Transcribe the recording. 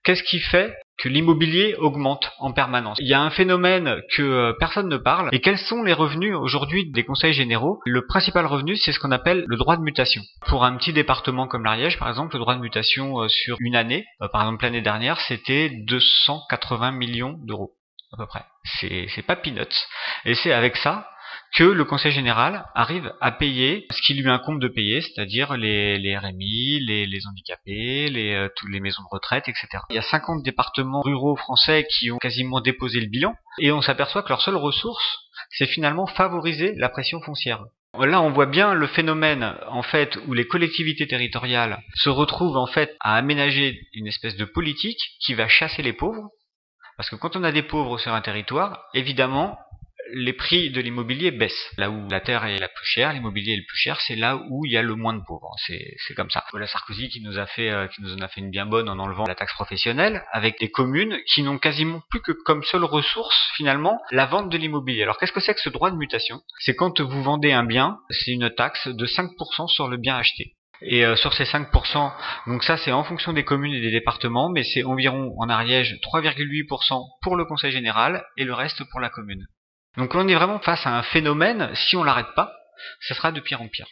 Qu'est-ce qui fait que l'immobilier augmente en permanence? Il y a un phénomène que personne ne parle. Et quels sont les revenus aujourd'hui des conseils généraux? Le principal revenu, c'est ce qu'on appelle le droit de mutation. Pour un petit département comme l'Ariège, par exemple, le droit de mutation sur une année, par exemple l'année dernière, c'était 280 millions d'euros à peu près. C'est pas peanuts. Et c'est avec ça que le conseil général arrive à payer ce qui lui incombe de payer, c'est-à-dire les RMI, les handicapés, toutes les maisons de retraite, etc. Il y a 50 départements ruraux français qui ont quasiment déposé le bilan, et on s'aperçoit que leur seule ressource, c'est finalement favoriser la pression foncière. Là, on voit bien le phénomène, en fait, où les collectivités territoriales se retrouvent, en fait, à aménager une espèce de politique qui va chasser les pauvres, parce que quand on a des pauvres sur un territoire, évidemment, les prix de l'immobilier baissent. Là où la terre est la plus chère, l'immobilier est le plus cher, c'est là où il y a le moins de pauvres. C'est comme ça. Voilà Sarkozy qui nous en a fait une bien bonne en enlevant la taxe professionnelle, avec des communes qui n'ont quasiment plus que comme seule ressource, finalement, la vente de l'immobilier. Alors qu'est-ce que c'est que ce droit de mutation? C'est quand vous vendez un bien, c'est une taxe de 5% sur le bien acheté. Et sur ces 5%, donc ça c'est en fonction des communes et des départements, mais c'est environ en Ariège 3,8% pour le conseil général et le reste pour la commune. Donc on est vraiment face à un phénomène, si on l'arrête pas, ça sera de pire en pire.